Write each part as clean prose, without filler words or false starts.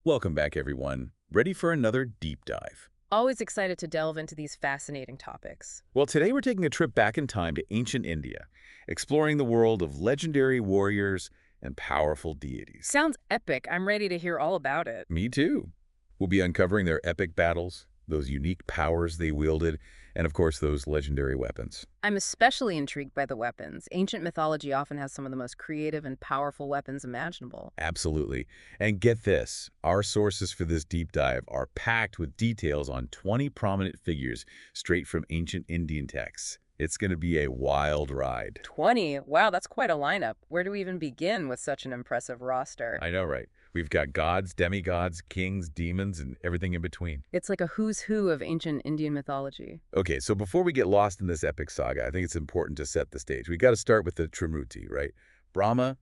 Welcome back, everyone. Ready for another deep dive? Always excited to delve into these fascinating topics. Well, today we're taking a trip back in time to ancient India, exploring the world of legendary warriors and powerful deities. Sounds epic. I'm ready to hear all about it. Me too. We'll be uncovering their epic battles, those unique powers they wielded, and of course, those legendary weapons. I'm especially intrigued by the weapons. Ancient mythology often has some of the most creative and powerful weapons imaginable. Absolutely. And get this, our sources for this deep dive are packed with details on 20 prominent figures straight from ancient Indian texts. It's going to be a wild ride. 20? Wow, that's quite a lineup. Where do we even begin with such an impressive roster? I know, right? We've got gods, demigods, kings, demons, and everything in between. It's like a who's who of ancient Indian mythology. Okay, so before we get lost in this epic saga, I think it's important to set the stage. We got to start with the Trimurti, right? Brahma,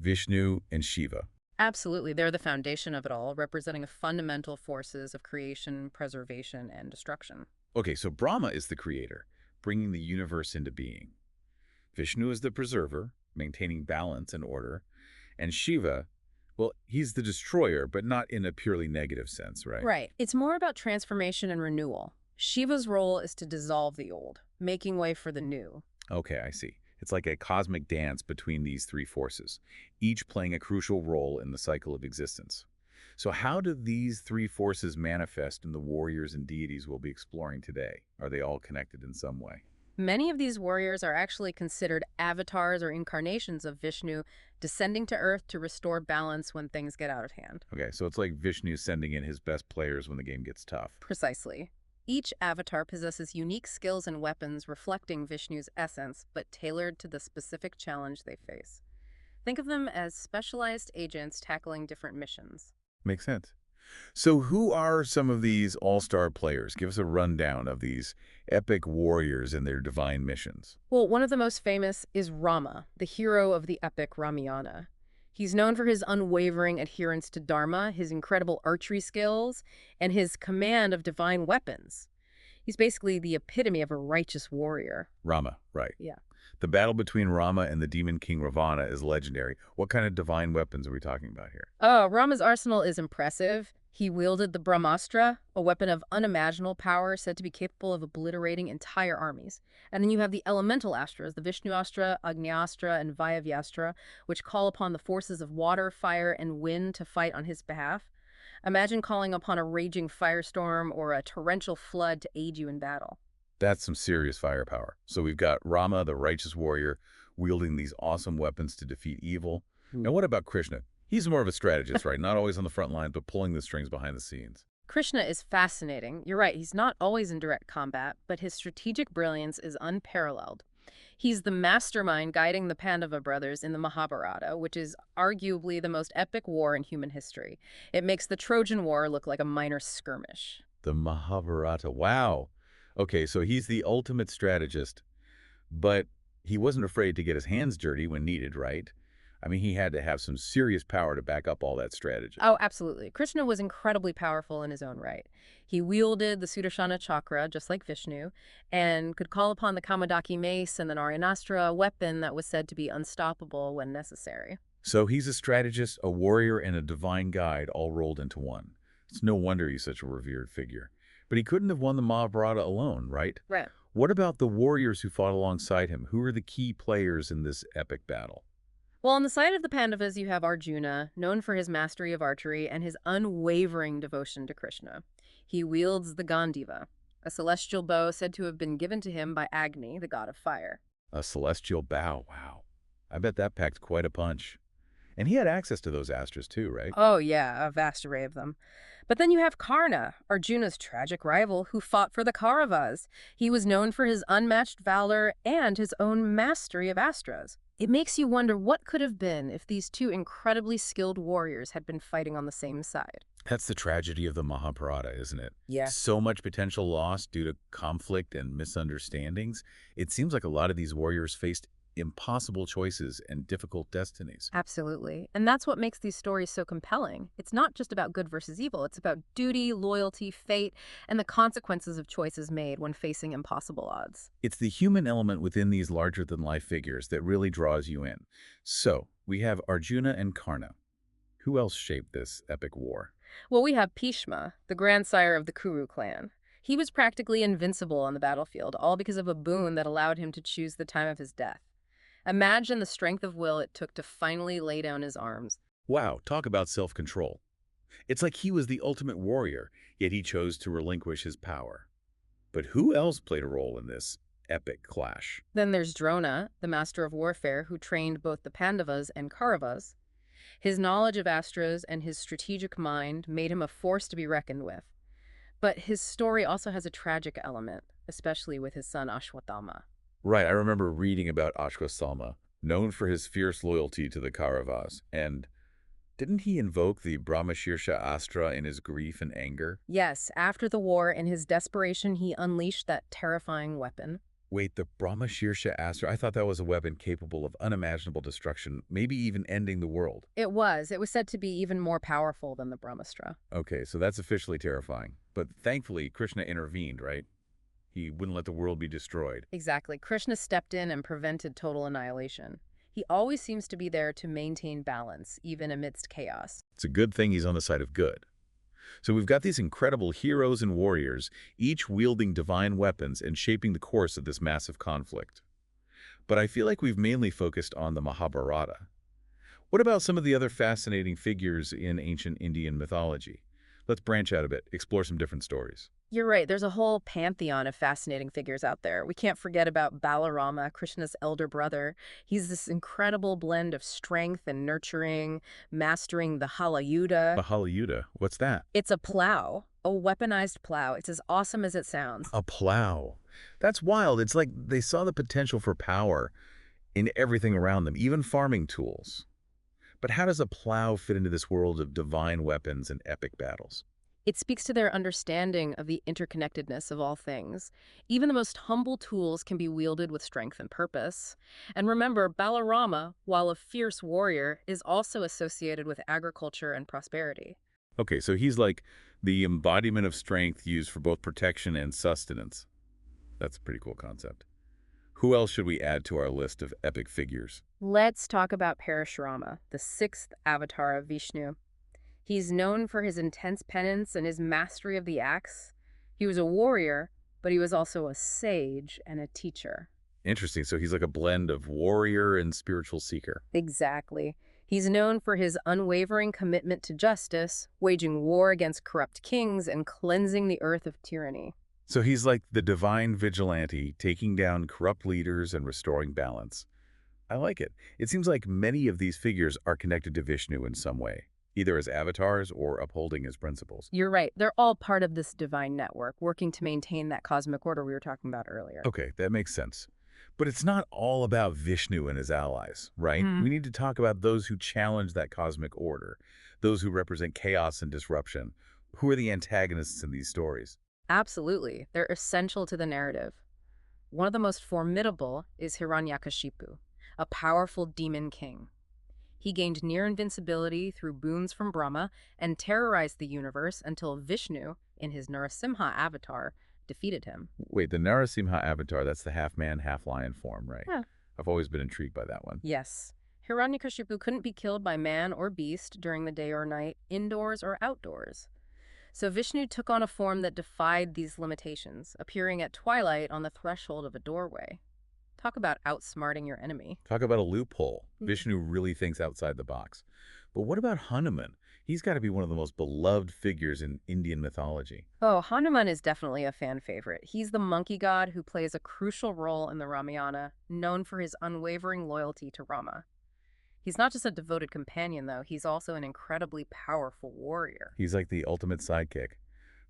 Vishnu, and Shiva. Absolutely. They're the foundation of it all, representing fundamental forces of creation, preservation, and destruction. Okay, so Brahma is the creator, bringing the universe into being. Vishnu is the preserver, maintaining balance and order. And Shiva, well, he's the destroyer, but not in a purely negative sense, right? Right. It's more about transformation and renewal. Shiva's role is to dissolve the old, making way for the new. Okay, I see. It's like a cosmic dance between these three forces, each playing a crucial role in the cycle of existence. So how do these three forces manifest in the warriors and deities we'll be exploring today? Are they all connected in some way? Many of these warriors are actually considered avatars or incarnations of Vishnu, descending to Earth to restore balance when things get out of hand. Okay, so it's like Vishnu sending in his best players when the game gets tough. Precisely. Each avatar possesses unique skills and weapons reflecting Vishnu's essence, but tailored to the specific challenge they face. Think of them as specialized agents tackling different missions. Makes sense. So who are some of these all-star players? Give us a rundown of these epic warriors and their divine missions. Well, one of the most famous is Rama, the hero of the epic Ramayana. He's known for his unwavering adherence to Dharma, his incredible archery skills, and his command of divine weapons. He's basically the epitome of a righteous warrior. Rama, right. Yeah. The battle between Rama and the demon king Ravana is legendary. What kind of divine weapons are we talking about here? Oh, Rama's arsenal is impressive. He wielded the Brahmastra, a weapon of unimaginable power said to be capable of obliterating entire armies. And then you have the elemental astras, the Vishnu Astra, Agni Astra, and Vayavyastra, which call upon the forces of water, fire, and wind to fight on his behalf. Imagine calling upon a raging firestorm or a torrential flood to aid you in battle. That's some serious firepower. So we've got Rama, the righteous warrior, wielding these awesome weapons to defeat evil. Now what about Krishna? He's more of a strategist, right? Not always on the front lines, but pulling the strings behind the scenes. Krishna is fascinating. You're right, he's not always in direct combat, but his strategic brilliance is unparalleled. He's the mastermind guiding the Pandava brothers in the Mahabharata, which is arguably the most epic war in human history. It makes the Trojan War look like a minor skirmish. The Mahabharata. Wow. Okay, so he's the ultimate strategist, but he wasn't afraid to get his hands dirty when needed, right? I mean, he had to have some serious power to back up all that strategy. Oh, absolutely. Krishna was incredibly powerful in his own right. He wielded the Sudarshana chakra, just like Vishnu, and could call upon the Kamadaki mace and the Naryanastra, a weapon that was said to be unstoppable when necessary. So he's a strategist, a warrior, and a divine guide all rolled into one. It's no wonder he's such a revered figure. But he couldn't have won the Mahabharata alone, right? Right. What about the warriors who fought alongside him? Who are the key players in this epic battle? Well, on the side of the Pandavas, you have Arjuna, known for his mastery of archery and his unwavering devotion to Krishna. He wields the Gandiva, a celestial bow said to have been given to him by Agni, the god of fire. A celestial bow, wow. I bet that packed quite a punch. And he had access to those astras too, right? Oh, yeah, a vast array of them. But then you have Karna, Arjuna's tragic rival, who fought for the Kauravas. He was known for his unmatched valor and his own mastery of astras. It makes you wonder what could have been if these two incredibly skilled warriors had been fighting on the same side. That's the tragedy of the Mahabharata, isn't it? Yeah. So much potential loss due to conflict and misunderstandings. It seems like a lot of these warriors faced impossible choices and difficult destinies. Absolutely. And that's what makes these stories so compelling. It's not just about good versus evil. It's about duty, loyalty, fate, and the consequences of choices made when facing impossible odds. It's the human element within these larger-than-life figures that really draws you in. So, we have Arjuna and Karna. Who else shaped this epic war? Well, we have Bhishma, the grandsire of the Kuru clan. He was practically invincible on the battlefield, all because of a boon that allowed him to choose the time of his death. Imagine the strength of will it took to finally lay down his arms. Wow, talk about self-control. It's like he was the ultimate warrior, yet he chose to relinquish his power. But who else played a role in this epic clash? Then there's Drona, the master of warfare who trained both the Pandavas and Kauravas. His knowledge of astras and his strategic mind made him a force to be reckoned with. But his story also has a tragic element, especially with his son Ashwatthama. Right, I remember reading about Ashwatthama, known for his fierce loyalty to the Kauravas, and didn't he invoke the Brahmashirsha Astra in his grief and anger? Yes, after the war, in his desperation, he unleashed that terrifying weapon. Wait, the Brahmashirsha Astra? I thought that was a weapon capable of unimaginable destruction, maybe even ending the world. It was. It was said to be even more powerful than the Brahmastra. Okay, so that's officially terrifying. But thankfully, Krishna intervened, right? He wouldn't let the world be destroyed. Exactly. Krishna stepped in and prevented total annihilation. He always seems to be there to maintain balance, even amidst chaos. It's a good thing he's on the side of good. So we've got these incredible heroes and warriors, each wielding divine weapons and shaping the course of this massive conflict. But I feel like we've mainly focused on the Mahabharata. What about some of the other fascinating figures in ancient Indian mythology? Let's branch out a bit, explore some different stories. You're right. There's a whole pantheon of fascinating figures out there. We can't forget about Balarama, Krishna's elder brother. He's this incredible blend of strength and nurturing, mastering the Halayuda. Mahalayuda, what's that? It's a plow, a weaponized plow. It's as awesome as it sounds. A plow. That's wild. It's like they saw the potential for power in everything around them, even farming tools. But how does a plow fit into this world of divine weapons and epic battles? It speaks to their understanding of the interconnectedness of all things. Even the most humble tools can be wielded with strength and purpose. And remember, Balarama, while a fierce warrior, is also associated with agriculture and prosperity. Okay, so he's like the embodiment of strength used for both protection and sustenance. That's a pretty cool concept. Who else should we add to our list of epic figures? Let's talk about Parashurama, the sixth avatar of Vishnu. He's known for his intense penance and his mastery of the axe. He was a warrior, but he was also a sage and a teacher. Interesting. So he's like a blend of warrior and spiritual seeker. Exactly. He's known for his unwavering commitment to justice, waging war against corrupt kings and cleansing the earth of tyranny. So he's like the divine vigilante, taking down corrupt leaders and restoring balance. I like it. It seems like many of these figures are connected to Vishnu in some way, either as avatars or upholding his principles. You're right. They're all part of this divine network, working to maintain that cosmic order we were talking about earlier. Okay, that makes sense. But it's not all about Vishnu and his allies, right? We need to talk about those who challenge that cosmic order, those who represent chaos and disruption. Who are the antagonists in these stories? Absolutely. They're essential to the narrative. One of the most formidable is Hiranyakashipu, a powerful demon king. He gained near invincibility through boons from Brahma and terrorized the universe until Vishnu, in his Narasimha avatar, defeated him. Wait, the Narasimha avatar, that's the half-man, half-lion form, right? Yeah. I've always been intrigued by that one. Yes. Hiranyakashipu couldn't be killed by man or beast during the day or night, indoors or outdoors. So Vishnu took on a form that defied these limitations, appearing at twilight on the threshold of a doorway. Talk about outsmarting your enemy. Talk about a loophole. Vishnu really thinks outside the box. But what about Hanuman? He's got to be one of the most beloved figures in Indian mythology. Oh, Hanuman is definitely a fan favorite. He's the monkey god who plays a crucial role in the Ramayana, known for his unwavering loyalty to Rama. He's not just a devoted companion, though. He's also an incredibly powerful warrior. He's like the ultimate sidekick.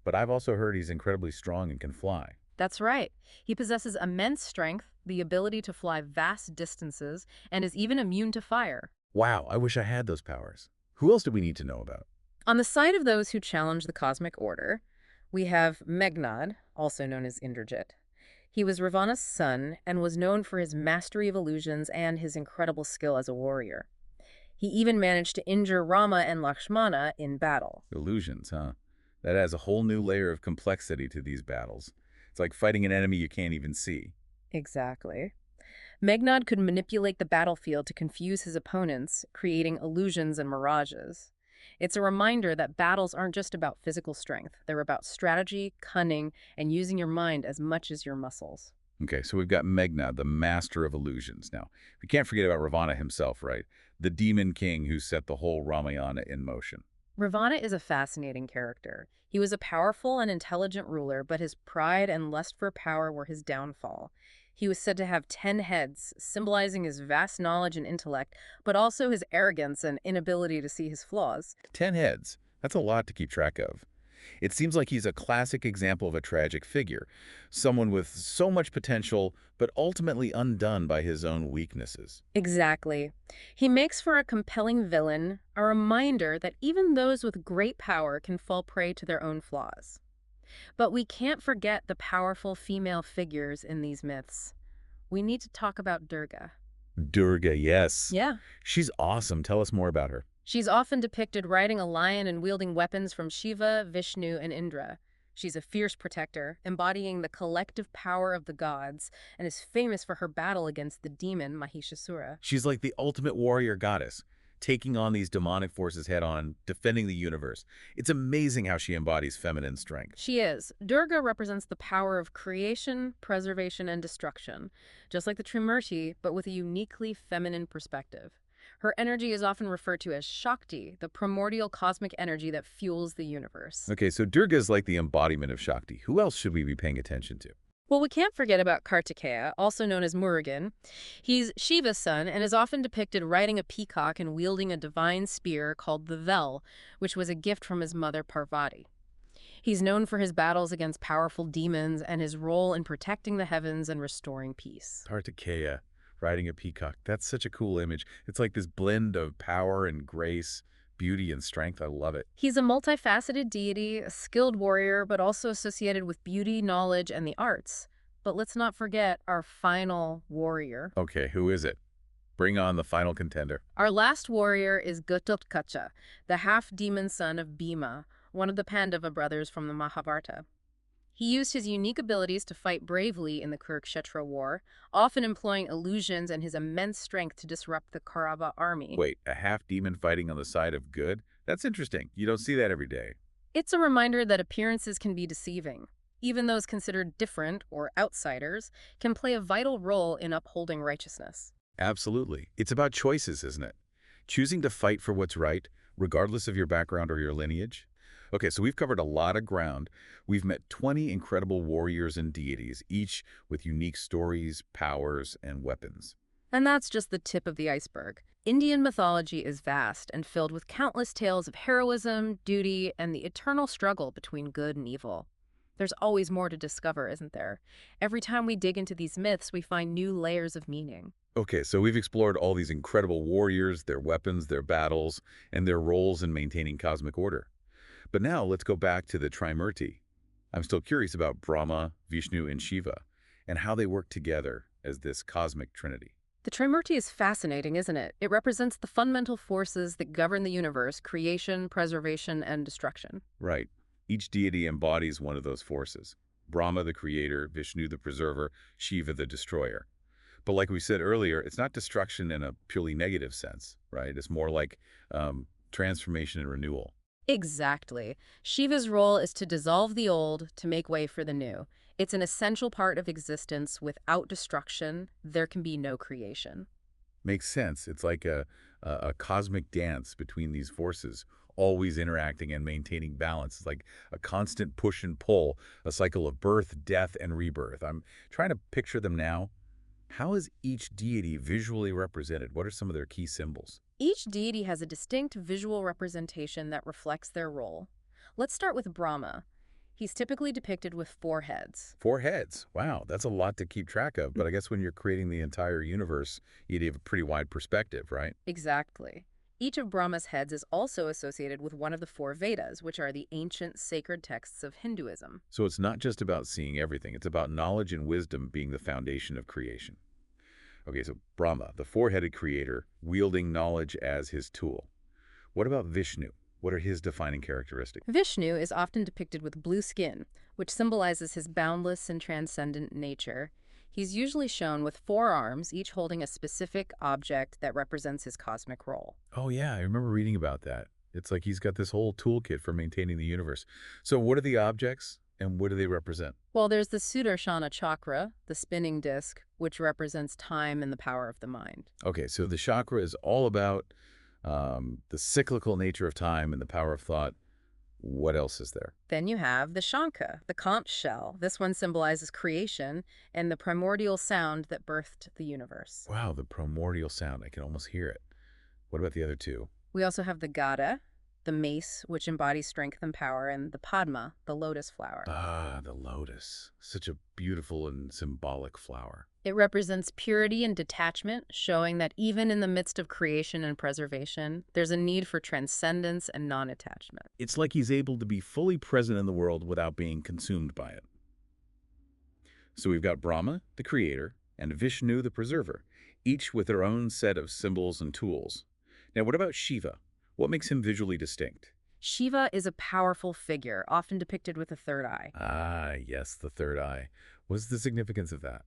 But I've also heard he's incredibly strong and can fly. That's right. He possesses immense strength, the ability to fly vast distances, and is even immune to fire. Wow, I wish I had those powers. Who else do we need to know about? On the side of those who challenge the cosmic order, we have Meghnad, also known as Indrajit. He was Ravana's son and was known for his mastery of illusions and his incredible skill as a warrior. He even managed to injure Rama and Lakshmana in battle. Illusions, huh? That adds a whole new layer of complexity to these battles. It's like fighting an enemy you can't even see. Exactly. Meghnad could manipulate the battlefield to confuse his opponents, creating illusions and mirages. It's a reminder that battles aren't just about physical strength. They're about strategy, cunning, and using your mind as much as your muscles. Okay, so we've got Meghna, the master of illusions. Now, we can't forget about Ravana himself, right? The demon king who set the whole Ramayana in motion. Ravana is a fascinating character. He was a powerful and intelligent ruler, but his pride and lust for power were his downfall. He was said to have 10 heads, symbolizing his vast knowledge and intellect, but also his arrogance and inability to see his flaws. 10 heads. That's a lot to keep track of. It seems like he's a classic example of a tragic figure, someone with so much potential, but ultimately undone by his own weaknesses. Exactly. He makes for a compelling villain, a reminder that even those with great power can fall prey to their own flaws. But we can't forget the powerful female figures in these myths. We need to talk about Durga. Durga, yes. Yeah. She's awesome. Tell us more about her. She's often depicted riding a lion and wielding weapons from Shiva, Vishnu, and Indra. She's a fierce protector, embodying the collective power of the gods, and is famous for her battle against the demon Mahishasura. She's like the ultimate warrior goddess, taking on these demonic forces head-on, defending the universe. It's amazing how she embodies feminine strength. She is. Durga represents the power of creation, preservation, and destruction, just like the Trimurti, but with a uniquely feminine perspective. Her energy is often referred to as Shakti, the primordial cosmic energy that fuels the universe. Okay, so Durga is like the embodiment of Shakti. Who else should we be paying attention to? Well, we can't forget about Kartikeya, also known as Murugan. He's Shiva's son and is often depicted riding a peacock and wielding a divine spear called the Vel, which was a gift from his mother Parvati. He's known for his battles against powerful demons and his role in protecting the heavens and restoring peace. Kartikeya, riding a peacock. That's such a cool image. It's like this blend of power and grace, beauty and strength. I love it. He's a multifaceted deity, a skilled warrior, but also associated with beauty, knowledge, and the arts. But let's not forget our final warrior. Okay, who is it? Bring on the final contender. Our last warrior is Ghototkacha, the half-demon son of Bhima, one of the Pandava brothers from the Mahabharata. He used his unique abilities to fight bravely in the Kurukshetra war, often employing illusions and his immense strength to disrupt the Kaurava army. Wait, a half-demon fighting on the side of good? That's interesting. You don't see that every day. It's a reminder that appearances can be deceiving. Even those considered different or outsiders can play a vital role in upholding righteousness. Absolutely. It's about choices, isn't it? Choosing to fight for what's right, regardless of your background or your lineage. Okay, so we've covered a lot of ground. We've met 20 incredible warriors and deities, each with unique stories, powers, and weapons. And that's just the tip of the iceberg. Indian mythology is vast and filled with countless tales of heroism, duty, and the eternal struggle between good and evil. There's always more to discover, isn't there? Every time we dig into these myths, we find new layers of meaning. Okay, so we've explored all these incredible warriors, their weapons, their battles, and their roles in maintaining cosmic order. But now let's go back to the Trimurti. I'm still curious about Brahma, Vishnu, and Shiva, and how they work together as this cosmic trinity. The Trimurti is fascinating, isn't it? It represents the fundamental forces that govern the universe: creation, preservation, and destruction. Right. Each deity embodies one of those forces. Brahma, the creator, Vishnu, the preserver, Shiva, the destroyer. But like we said earlier, it's not destruction in a purely negative sense, right? It's more like transformation and renewal. Exactly. Shiva's role is to dissolve the old to make way for the new. It's an essential part of existence. Without destruction, there can be no creation. Makes sense. It's like a cosmic dance between these forces, always interacting and maintaining balance. It's like a constant push and pull, a cycle of birth, death, and rebirth. I'm trying to picture them now. How is each deity visually represented? What are some of their key symbols? Each deity has a distinct visual representation that reflects their role. Let's start with Brahma. He's typically depicted with 4 heads. 4 heads. Wow, that's a lot to keep track of. But I guess when you're creating the entire universe, you'd have a pretty wide perspective, right? Exactly. Each of Brahma's heads is also associated with one of the 4 Vedas, which are the ancient sacred texts of Hinduism. So it's not just about seeing everything. It's about knowledge and wisdom being the foundation of creation. Okay, so Brahma, the 4-headed creator, wielding knowledge as his tool. What about Vishnu? What are his defining characteristics? Vishnu is often depicted with blue skin, which symbolizes his boundless and transcendent nature. He's usually shown with 4 arms, each holding a specific object that represents his cosmic role. Oh yeah, I remember reading about that. It's like he's got this whole toolkit for maintaining the universe. So what are the objects and what do they represent? Well, there's the Sudarshana chakra, the spinning disc, which represents time and the power of the mind. Okay, so the chakra is all about the cyclical nature of time and the power of thought. What else is there? Then you have the Shankha, the conch shell. This one symbolizes creation and the primordial sound that birthed the universe. Wow, the primordial sound. I can almost hear it. What about the other two? We also have the Gada, the mace, which embodies strength and power, and the Padma, the lotus flower. Ah, the lotus. Such a beautiful and symbolic flower. It represents purity and detachment, showing that even in the midst of creation and preservation, there's a need for transcendence and non-attachment. It's like he's able to be fully present in the world without being consumed by it. So we've got Brahma, the creator, and Vishnu, the preserver, each with their own set of symbols and tools. Now, what about Shiva? What makes him visually distinct? Shiva is a powerful figure, often depicted with a third eye. Ah, yes, the third eye. What's the significance of that?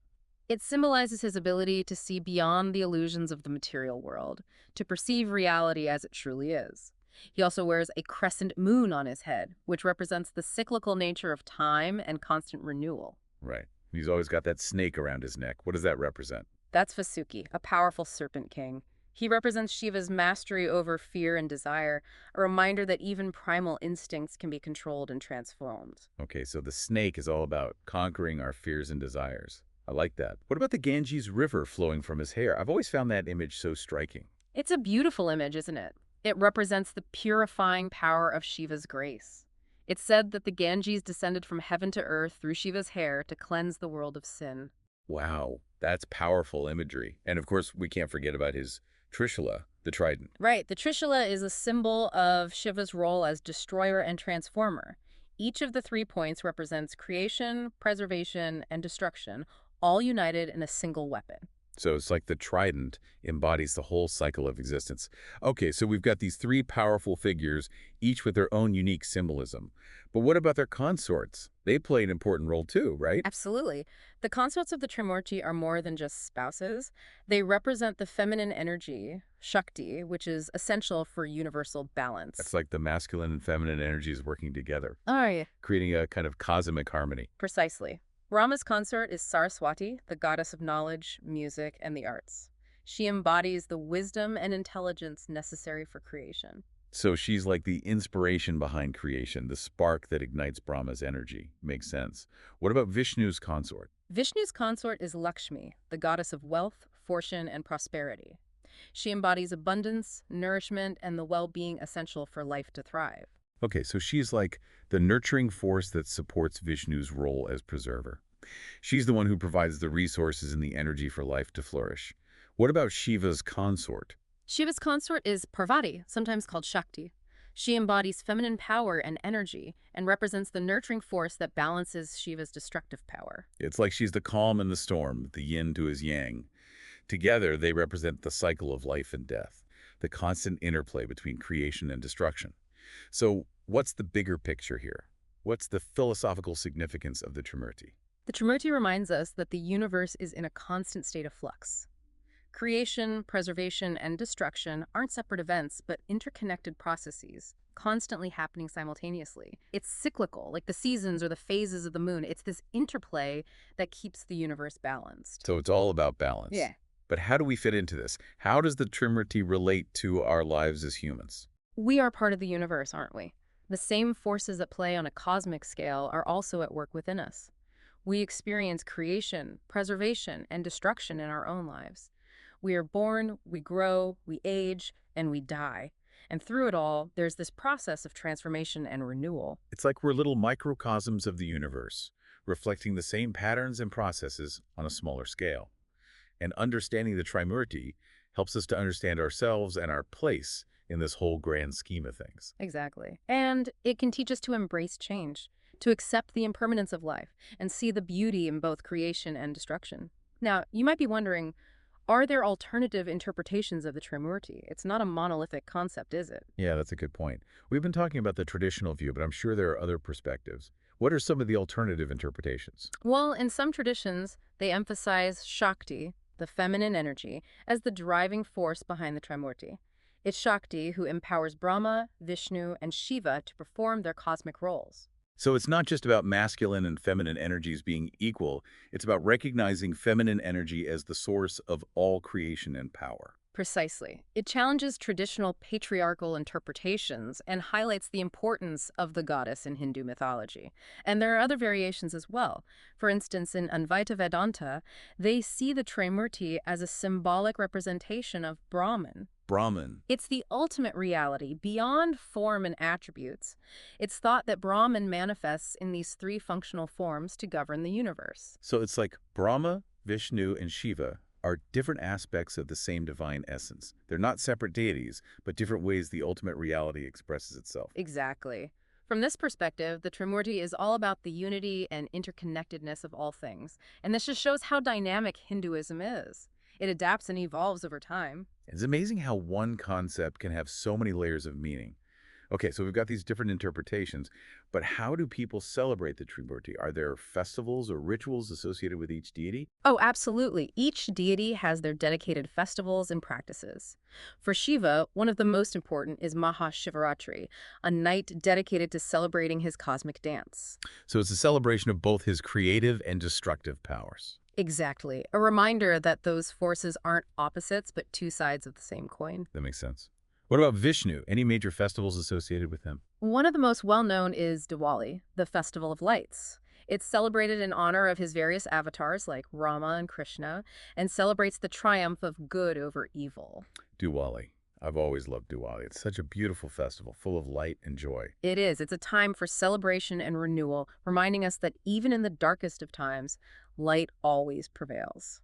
It symbolizes his ability to see beyond the illusions of the material world, to perceive reality as it truly is. He also wears a crescent moon on his head, which represents the cyclical nature of time and constant renewal. Right. He's always got that snake around his neck. What does that represent? That's Vasuki, a powerful serpent king. He represents Shiva's mastery over fear and desire, a reminder that even primal instincts can be controlled and transformed. Okay, so the snake is all about conquering our fears and desires. I like that. What about the Ganges River flowing from his hair? I've always found that image so striking. It's a beautiful image, isn't it? It represents the purifying power of Shiva's grace. It's said that the Ganges descended from heaven to earth through Shiva's hair to cleanse the world of sin. Wow, that's powerful imagery. And of course, we can't forget about his Trishula, the trident. Right, the Trishula is a symbol of Shiva's role as destroyer and transformer. Each of the 3 points represents creation, preservation, and destruction, all united in a single weapon. So it's like the trident embodies the whole cycle of existence. Okay, so we've got these 3 powerful figures, each with their own unique symbolism. But what about their consorts? They play an important role too, right? Absolutely. The consorts of the Trimurti are more than just spouses. They represent the feminine energy, Shakti, which is essential for universal balance. That's like the masculine and feminine energies working together, Oh, yeah. creating a kind of cosmic harmony. Precisely. Rama's consort is Saraswati, the goddess of knowledge, music, and the arts. She embodies the wisdom and intelligence necessary for creation. So she's like the inspiration behind creation, the spark that ignites Brahma's energy. Makes sense. What about Vishnu's consort? Vishnu's consort is Lakshmi, the goddess of wealth, fortune, and prosperity. She embodies abundance, nourishment, and the well-being essential for life to thrive. Okay, so she's like the nurturing force that supports Vishnu's role as preserver. She's the one who provides the resources and the energy for life to flourish. What about Shiva's consort? Shiva's consort is Parvati, sometimes called Shakti. She embodies feminine power and energy and represents the nurturing force that balances Shiva's destructive power. It's like she's the calm in the storm, the yin to his yang. Together, they represent the cycle of life and death, the constant interplay between creation and destruction. So what's the bigger picture here? What's the philosophical significance of the Trimurti? The Trimurti reminds us that the universe is in a constant state of flux. Creation, preservation, and destruction aren't separate events, but interconnected processes, constantly happening simultaneously. It's cyclical, like the seasons or the phases of the moon. It's this interplay that keeps the universe balanced. So it's all about balance. Yeah. But how do we fit into this? How does the Trimurti relate to our lives as humans? We are part of the universe, aren't we? The same forces at play on a cosmic scale are also at work within us. We experience creation, preservation, and destruction in our own lives. We are born, we grow, we age, and we die. And through it all, there's this process of transformation and renewal. It's like we're little microcosms of the universe, reflecting the same patterns and processes on a smaller scale. And understanding the Trimurti helps us to understand ourselves and our place in this whole grand scheme of things. Exactly. And it can teach us to embrace change, to accept the impermanence of life, and see the beauty in both creation and destruction. Now, you might be wondering, are there alternative interpretations of the Trimurti? It's not a monolithic concept, is it? Yeah, that's a good point. We've been talking about the traditional view, but I'm sure there are other perspectives. What are some of the alternative interpretations? Well, in some traditions, they emphasize Shakti, the feminine energy, as the driving force behind the Trimurti. It's Shakti who empowers Brahma, Vishnu, and Shiva to perform their cosmic roles. So it's not just about masculine and feminine energies being equal, it's about recognizing feminine energy as the source of all creation and power. Precisely. It challenges traditional patriarchal interpretations and highlights the importance of the goddess in Hindu mythology. And there are other variations as well. For instance, in Advaita Vedanta, they see the Trimurti as a symbolic representation of Brahman. Brahman. It's the ultimate reality, beyond form and attributes. It's thought that Brahman manifests in these three functional forms to govern the universe. So it's like Brahma, Vishnu, and Shiva are different aspects of the same divine essence. They're not separate deities, but different ways the ultimate reality expresses itself. Exactly. From this perspective, the Trimurti is all about the unity and interconnectedness of all things. And this just shows how dynamic Hinduism is. It adapts and evolves over time. It's amazing how one concept can have so many layers of meaning. Okay, so we've got these different interpretations, but how do people celebrate the Trimurti? Are there festivals or rituals associated with each deity? Oh, absolutely. Each deity has their dedicated festivals and practices. For Shiva, one of the most important is Mahashivaratri, a night dedicated to celebrating his cosmic dance. So it's a celebration of both his creative and destructive powers. Exactly. A reminder that those forces aren't opposites, but two sides of the same coin. That makes sense. What about Vishnu? Any major festivals associated with him? One of the most well-known is Diwali, the Festival of Lights. It's celebrated in honor of his various avatars like Rama and Krishna, and celebrates the triumph of good over evil. Diwali. I've always loved Diwali. It's such a beautiful festival, full of light and joy. It is. It's a time for celebration and renewal, reminding us that even in the darkest of times, light always prevails.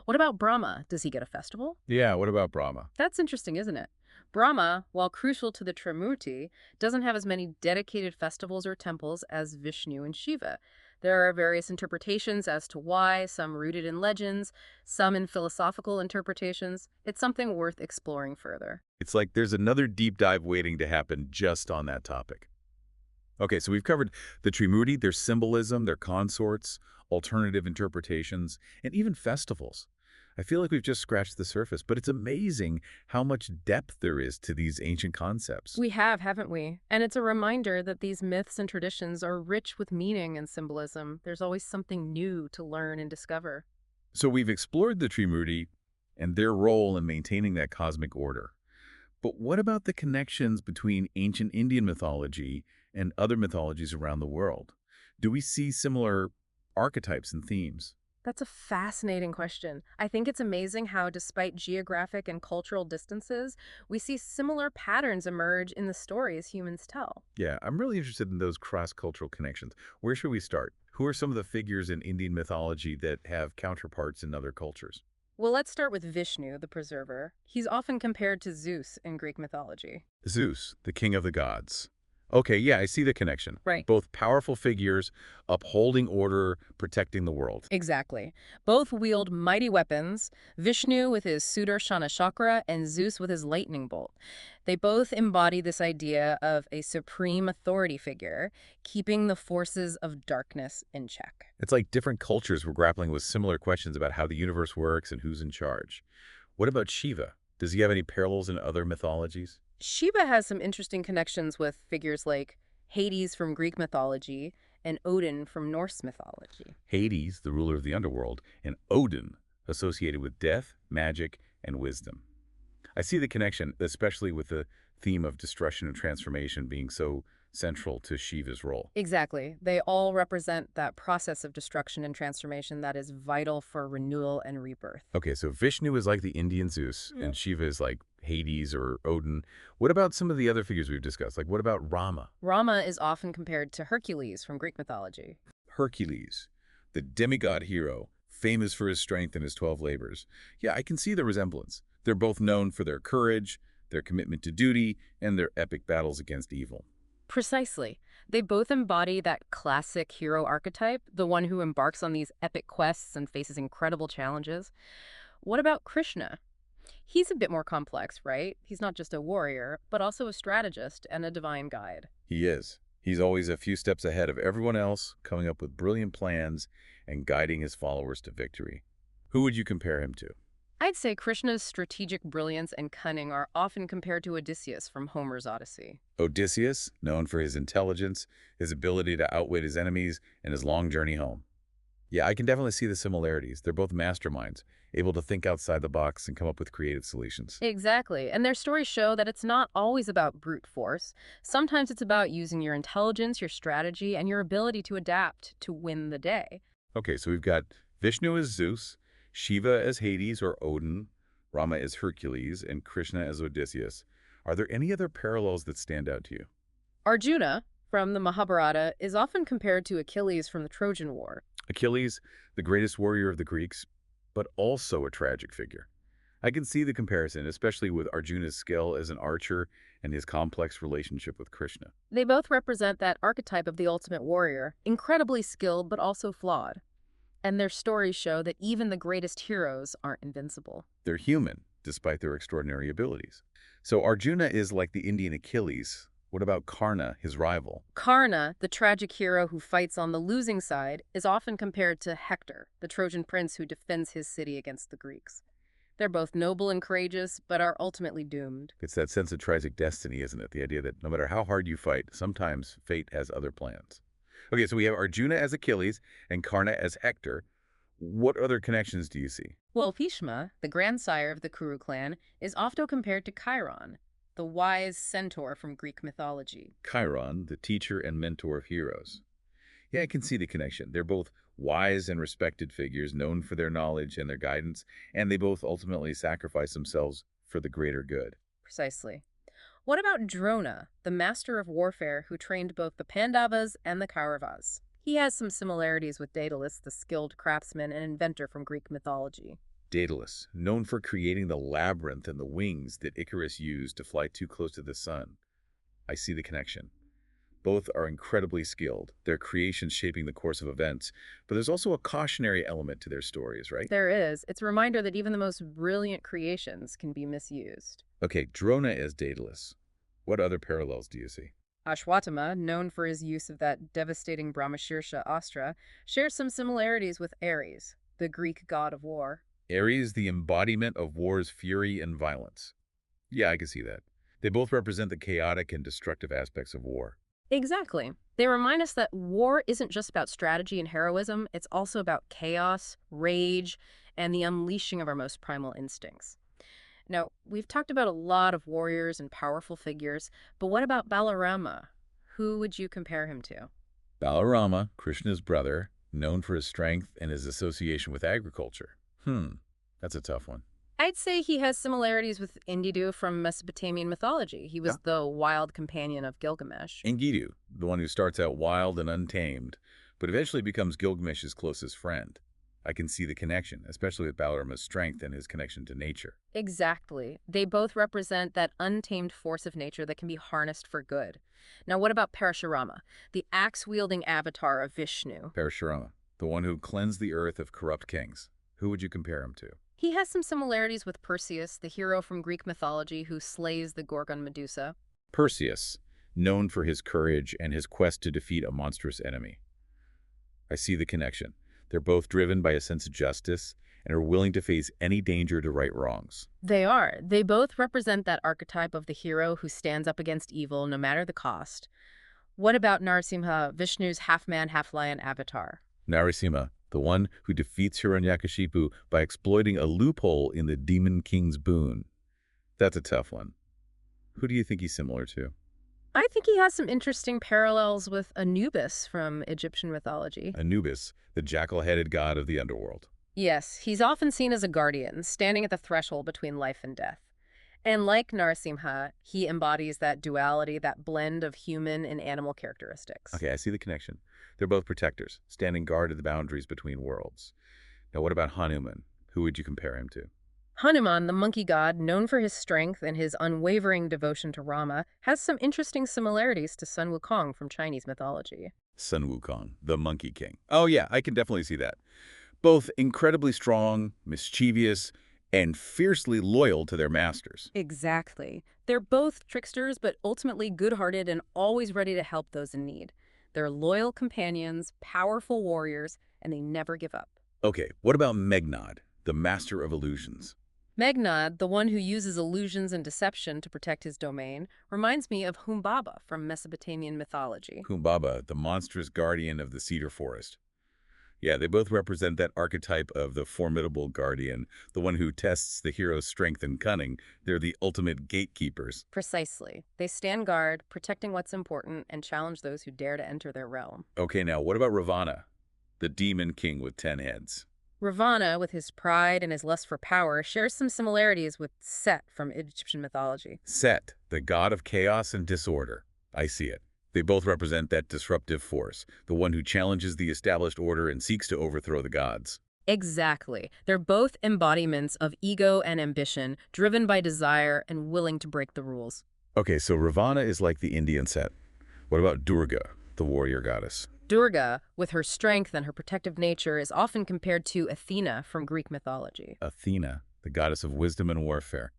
What about Brahma? Does he get a festival? Yeah, what about Brahma? That's interesting, isn't it? Brahma, while crucial to the Trimurti, doesn't have as many dedicated festivals or temples as Vishnu and Shiva. There are various interpretations as to why, some rooted in legends, some in philosophical interpretations. It's something worth exploring further. It's like there's another deep dive waiting to happen just on that topic. Okay, so we've covered the Trimurti, their symbolism, their consorts, alternative interpretations, and even festivals. I feel like we've just scratched the surface, but it's amazing how much depth there is to these ancient concepts. We have, haven't we? And it's a reminder that these myths and traditions are rich with meaning and symbolism. There's always something new to learn and discover. So we've explored the Trimurti and their role in maintaining that cosmic order. But what about the connections between ancient Indian mythology and other mythologies around the world? Do we see similar archetypes and themes? That's a fascinating question. I think it's amazing how, despite geographic and cultural distances, we see similar patterns emerge in the stories humans tell. Yeah, I'm really interested in those cross-cultural connections. Where should we start? Who are some of the figures in Indian mythology that have counterparts in other cultures? Well, let's start with Vishnu, the preserver. He's often compared to Zeus in Greek mythology. Zeus, the king of the gods. Okay, yeah, I see the connection. Right. Both powerful figures, upholding order, protecting the world. Exactly. Both wield mighty weapons, Vishnu with his Sudarshana chakra and Zeus with his lightning bolt. They both embody this idea of a supreme authority figure, keeping the forces of darkness in check. It's like different cultures were grappling with similar questions about how the universe works and who's in charge. What about Shiva? Does he have any parallels in other mythologies? Shiva has some interesting connections with figures like Hades from Greek mythology and Odin from Norse mythology. Hades, the ruler of the underworld, and Odin, associated with death, magic, and wisdom. I see the connection, especially with the theme of destruction and transformation being so central to Shiva's role. Exactly. They all represent that process of destruction and transformation that is vital for renewal and rebirth. Okay, so Vishnu is like the Indian Zeus, and Shiva is like Hades or Odin. What about some of the other figures we've discussed? Like, what about Rama? Rama is often compared to Hercules from Greek mythology. Hercules, the demigod hero, famous for his strength and his 12 labors. Yeah, I can see the resemblance. They're both known for their courage, their commitment to duty, and their epic battles against evil. Precisely. They both embody that classic hero archetype, the one who embarks on these epic quests and faces incredible challenges. What about Krishna? He's a bit more complex, right? He's not just a warrior, but also a strategist and a divine guide. He is. He's always a few steps ahead of everyone else, coming up with brilliant plans and guiding his followers to victory. Who would you compare him to? I'd say Krishna's strategic brilliance and cunning are often compared to Odysseus from Homer's Odyssey. Odysseus, known for his intelligence, his ability to outwit his enemies, and his long journey home. Yeah, I can definitely see the similarities. They're both masterminds, able to think outside the box and come up with creative solutions. Exactly. And their stories show that it's not always about brute force. Sometimes it's about using your intelligence, your strategy, and your ability to adapt to win the day. Okay, so we've got Vishnu as Zeus, Shiva as Hades or Odin, Brahma as Hercules, and Krishna as Odysseus. Are there any other parallels that stand out to you? Arjuna, from the Mahabharata, is often compared to Achilles from the Trojan War. Achilles, the greatest warrior of the Greeks, but also a tragic figure. I can see the comparison, especially with Arjuna's skill as an archer and his complex relationship with Krishna. They both represent that archetype of the ultimate warrior, incredibly skilled but also flawed. And their stories show that even the greatest heroes aren't invincible. They're human, despite their extraordinary abilities. So Arjuna is like the Indian Achilles. What about Karna, his rival? Karna, the tragic hero who fights on the losing side, is often compared to Hector, the Trojan prince who defends his city against the Greeks. They're both noble and courageous, but are ultimately doomed. It's that sense of tragic destiny, isn't it? The idea that no matter how hard you fight, sometimes fate has other plans. Okay, so we have Arjuna as Achilles and Karna as Hector. What other connections do you see? Well, Bhishma, the grandsire of the Kuru clan, is often compared to Chiron, the wise centaur from Greek mythology. Chiron, the teacher and mentor of heroes. Yeah, I can see the connection. They're both wise and respected figures, known for their knowledge and their guidance, and they both ultimately sacrifice themselves for the greater good. Precisely. What about Drona, the master of warfare who trained both the Pandavas and the Kauravas? He has some similarities with Daedalus, the skilled craftsman and inventor from Greek mythology. Daedalus, known for creating the labyrinth and the wings that Icarus used to fly too close to the sun. I see the connection. Both are incredibly skilled, their creations shaping the course of events, but there's also a cautionary element to their stories, right? There is. It's a reminder that even the most brilliant creations can be misused. Okay, Drona as Daedalus. What other parallels do you see? Ashwatthama, known for his use of that devastating Brahmashirsha astra, shares some similarities with Ares, the Greek god of war. Ares, the embodiment of war's fury and violence. Yeah, I can see that. They both represent the chaotic and destructive aspects of war. Exactly. They remind us that war isn't just about strategy and heroism, it's also about chaos, rage, and the unleashing of our most primal instincts. Now, we've talked about a lot of warriors and powerful figures, but what about Balarama? Who would you compare him to? Balarama, Krishna's brother, known for his strength and his association with agriculture. That's a tough one. I'd say he has similarities with Enkidu from Mesopotamian mythology. He Yeah. was the wild companion of Gilgamesh. Enkidu, the one who starts out wild and untamed, but eventually becomes Gilgamesh's closest friend. I can see the connection, especially with Balarama's strength and his connection to nature. Exactly. They both represent that untamed force of nature that can be harnessed for good. Now, what about Parashurama, the axe-wielding avatar of Vishnu? Parashurama, the one who cleansed the earth of corrupt kings. Who would you compare him to? He has some similarities with Perseus, the hero from Greek mythology who slays the Gorgon Medusa. Perseus, known for his courage and his quest to defeat a monstrous enemy. I see the connection. They're both driven by a sense of justice and are willing to face any danger to right wrongs. They are. They both represent that archetype of the hero who stands up against evil no matter the cost. What about Narasimha, Vishnu's half-man, half-lion avatar? Narasimha, the one who defeats Hiranyakashipu by exploiting a loophole in the demon king's boon. That's a tough one. Who do you think he's similar to? I think he has some interesting parallels with Anubis from Egyptian mythology. Anubis, the jackal-headed god of the underworld. Yes, he's often seen as a guardian, standing at the threshold between life and death. And like Narasimha, he embodies that duality, that blend of human and animal characteristics. Okay, I see the connection. They're both protectors, standing guard at the boundaries between worlds. Now, what about Hanuman? Who would you compare him to? Hanuman, the monkey god, known for his strength and his unwavering devotion to Rama, has some interesting similarities to Sun Wukong from Chinese mythology. Sun Wukong, the Monkey King. Oh yeah, I can definitely see that. Both incredibly strong, mischievous, and fiercely loyal to their masters. Exactly. They're both tricksters, but ultimately good-hearted and always ready to help those in need. They're loyal companions, powerful warriors, and they never give up. Okay, what about Megnod, the master of illusions? Meghnad, the one who uses illusions and deception to protect his domain, reminds me of Humbaba from Mesopotamian mythology. Humbaba, the monstrous guardian of the cedar forest. Yeah, they both represent that archetype of the formidable guardian, the one who tests the hero's strength and cunning. They're the ultimate gatekeepers. Precisely. They stand guard, protecting what's important, and challenge those who dare to enter their realm. Okay, now what about Ravana, the demon king with 10 heads? Ravana, with his pride and his lust for power, shares some similarities with Set from Egyptian mythology. Set, the god of chaos and disorder. I see it. They both represent that disruptive force, the one who challenges the established order and seeks to overthrow the gods. Exactly. They're both embodiments of ego and ambition, driven by desire and willing to break the rules. Okay, so Ravana is like the Indian Set. What about Durga, the warrior goddess? Durga, with her strength and her protective nature, is often compared to Athena from Greek mythology. Athena, the goddess of wisdom and warfare.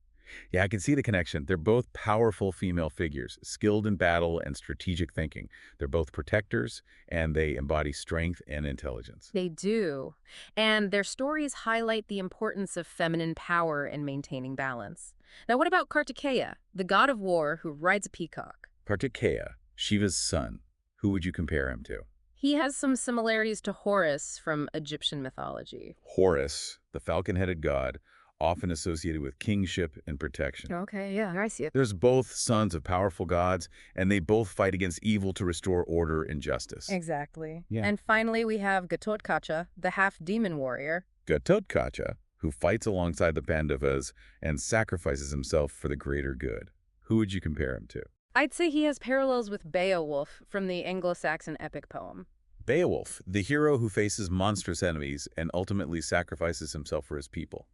Yeah, I can see the connection. They're both powerful female figures, skilled in battle and strategic thinking. They're both protectors, and they embody strength and intelligence. They do. And their stories highlight the importance of feminine power in maintaining balance. Now, what about Kartikeya, the god of war who rides a peacock? Kartikeya, Shiva's son. Who would you compare him to? He has some similarities to Horus from Egyptian mythology. Horus, the falcon-headed god, often associated with kingship and protection. Okay, yeah, I see it. There's both sons of powerful gods, and they both fight against evil to restore order and justice. Exactly. Yeah. And finally, we have Gatotkacha, the half-demon warrior. Gatotkacha, who fights alongside the Pandavas and sacrifices himself for the greater good. Who would you compare him to? I'd say he has parallels with Beowulf from the Anglo-Saxon epic poem. Beowulf, the hero who faces monstrous enemies and ultimately sacrifices himself for his people.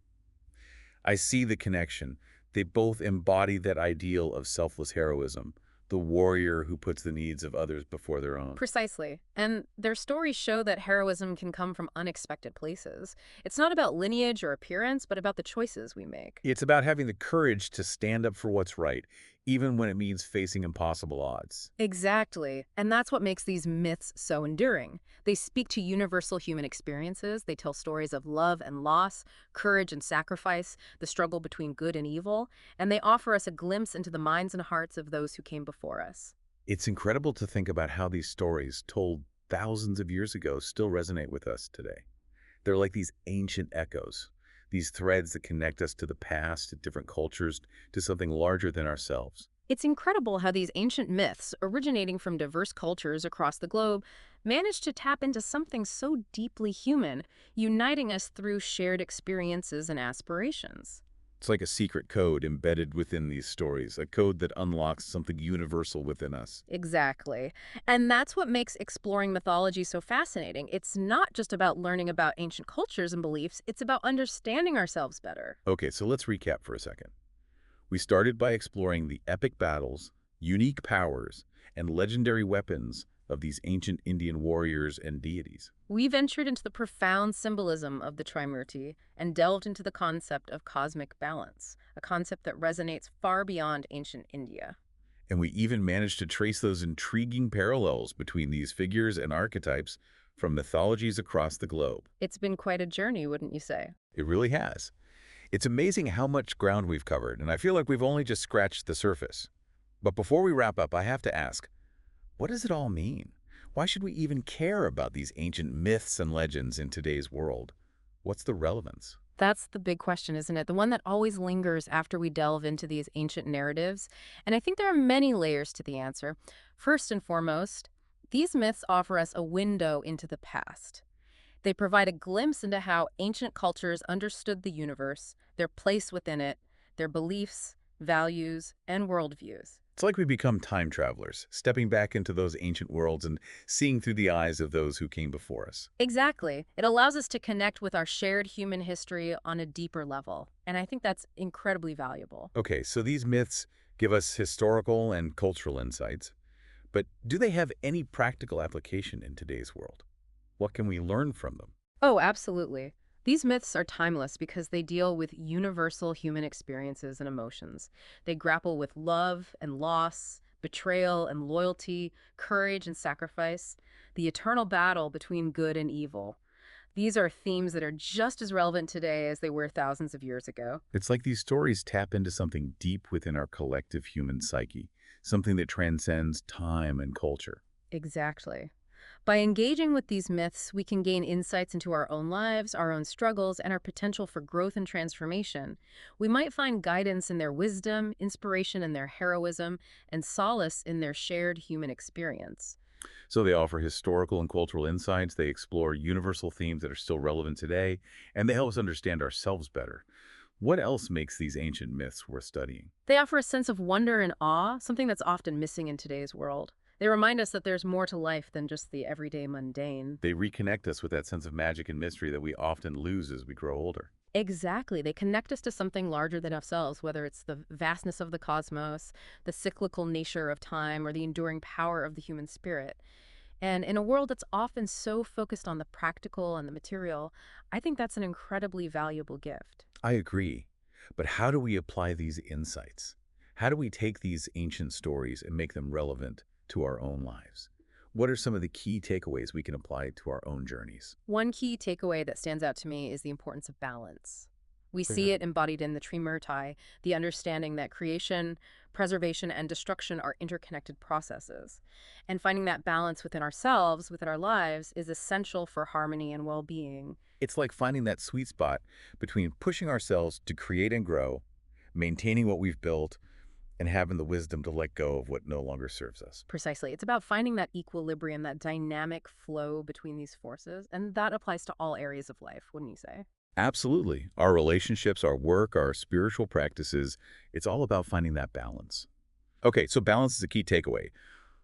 I see the connection. They both embody that ideal of selfless heroism, the warrior who puts the needs of others before their own. Precisely. And their stories show that heroism can come from unexpected places. It's not about lineage or appearance, but about the choices we make. It's about having the courage to stand up for what's right, even when it means facing impossible odds. Exactly. And that's what makes these myths so enduring. They speak to universal human experiences. They tell stories of love and loss, courage and sacrifice, the struggle between good and evil, and they offer us a glimpse into the minds and hearts of those who came before us. It's incredible to think about how these stories, told thousands of years ago, still resonate with us today. They're like these ancient echoes, these threads that connect us to the past, to different cultures, to something larger than ourselves. It's incredible how these ancient myths, originating from diverse cultures across the globe, managed to tap into something so deeply human, uniting us through shared experiences and aspirations. It's like a secret code embedded within these stories, a code that unlocks something universal within us. Exactly. And that's what makes exploring mythology so fascinating. It's not just about learning about ancient cultures and beliefs, it's about understanding ourselves better. Okay, so let's recap for a second. We started by exploring the epic battles, unique powers, and legendary weapons of these ancient Indian warriors and deities. We ventured into the profound symbolism of the Trimurti and delved into the concept of cosmic balance, a concept that resonates far beyond ancient India. And we even managed to trace those intriguing parallels between these figures and archetypes from mythologies across the globe. It's been quite a journey, wouldn't you say? It really has. It's amazing how much ground we've covered, and I feel like we've only just scratched the surface. But before we wrap up, I have to ask, what does it all mean? Why should we even care about these ancient myths and legends in today's world? What's the relevance? That's the big question, isn't it? The one that always lingers after we delve into these ancient narratives. And I think there are many layers to the answer. First and foremost, these myths offer us a window into the past. They provide a glimpse into how ancient cultures understood the universe, their place within it, their beliefs, values, and worldviews. It's like we become time travelers, stepping back into those ancient worlds and seeing through the eyes of those who came before us. Exactly. It allows us to connect with our shared human history on a deeper level. And I think that's incredibly valuable. Okay, so these myths give us historical and cultural insights, but do they have any practical application in today's world? What can we learn from them? Oh, absolutely. These myths are timeless because they deal with universal human experiences and emotions. They grapple with love and loss, betrayal and loyalty, courage and sacrifice, the eternal battle between good and evil. These are themes that are just as relevant today as they were thousands of years ago. It's like these stories tap into something deep within our collective human psyche, something that transcends time and culture. Exactly. By engaging with these myths, we can gain insights into our own lives, our own struggles, and our potential for growth and transformation. We might find guidance in their wisdom, inspiration in their heroism, and solace in their shared human experience. So they offer historical and cultural insights, they explore universal themes that are still relevant today, and they help us understand ourselves better. What else makes these ancient myths worth studying? They offer a sense of wonder and awe, something that's often missing in today's world. They remind us that there's more to life than just the everyday mundane. They reconnect us with that sense of magic and mystery that we often lose as we grow older. Exactly. They connect us to something larger than ourselves, whether it's the vastness of the cosmos, the cyclical nature of time, or the enduring power of the human spirit. And in a world that's often so focused on the practical and the material, I think that's an incredibly valuable gift. I agree. But how do we apply these insights? How do we take these ancient stories and make them relevant to our own lives? What are some of the key takeaways we can apply to our own journeys? One key takeaway that stands out to me is the importance of balance. We see Clear. it embodied in the Trimurti, the understanding that creation, preservation, and destruction are interconnected processes. And finding that balance within ourselves, within our lives, is essential for harmony and well-being. It's like finding that sweet spot between pushing ourselves to create and grow, maintaining what we've built, and having the wisdom to let go of what no longer serves us. Precisely. It's about finding that equilibrium, that dynamic flow between these forces, and that applies to all areas of life, wouldn't you say? Absolutely. Our relationships, our work, our spiritual practices, it's all about finding that balance. Okay, so balance is a key takeaway.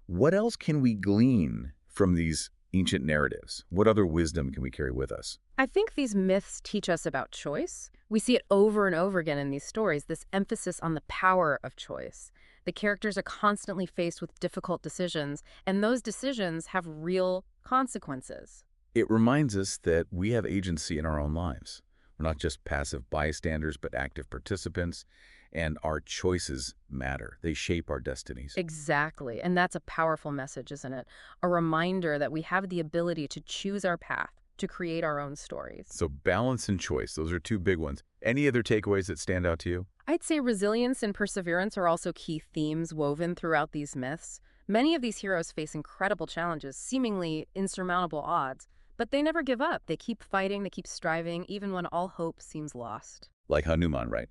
What else can we glean from these ancient narratives? What other wisdom can we carry with us? I think these myths teach us about choice. We see it over and over again in these stories, this emphasis on the power of choice. The characters are constantly faced with difficult decisions, and those decisions have real consequences. It reminds us that we have agency in our own lives. We're not just passive bystanders, but active participants, and our choices matter. They shape our destinies. Exactly. And that's a powerful message, isn't it? A reminder that we have the ability to choose our path, to create our own stories. So balance and choice, those are two big ones. Any other takeaways that stand out to you? I'd say resilience and perseverance are also key themes woven throughout these myths. Many of these heroes face incredible challenges, seemingly insurmountable odds, but they never give up. They keep fighting, they keep striving, even when all hope seems lost. Like Hanuman, right?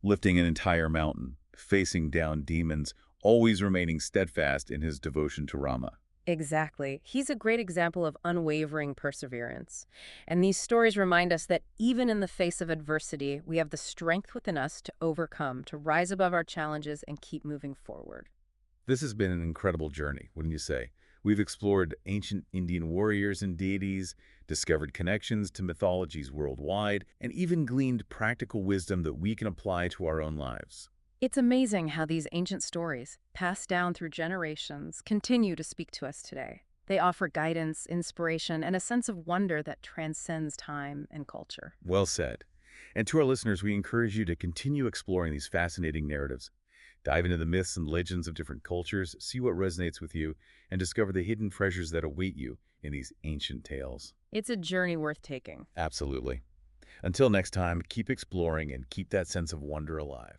Lifting an entire mountain, facing down demons, always remaining steadfast in his devotion to Rama. Exactly. He's a great example of unwavering perseverance. And these stories remind us that even in the face of adversity, we have the strength within us to overcome, to rise above our challenges and keep moving forward. This has been an incredible journey, wouldn't you say? We've explored ancient Indian warriors and deities, discovered connections to mythologies worldwide, and even gleaned practical wisdom that we can apply to our own lives. It's amazing how these ancient stories, passed down through generations, continue to speak to us today. They offer guidance, inspiration, and a sense of wonder that transcends time and culture. Well said. And to our listeners, we encourage you to continue exploring these fascinating narratives. Dive into the myths and legends of different cultures, see what resonates with you, and discover the hidden treasures that await you in these ancient tales. It's a journey worth taking. Absolutely. Until next time, keep exploring and keep that sense of wonder alive.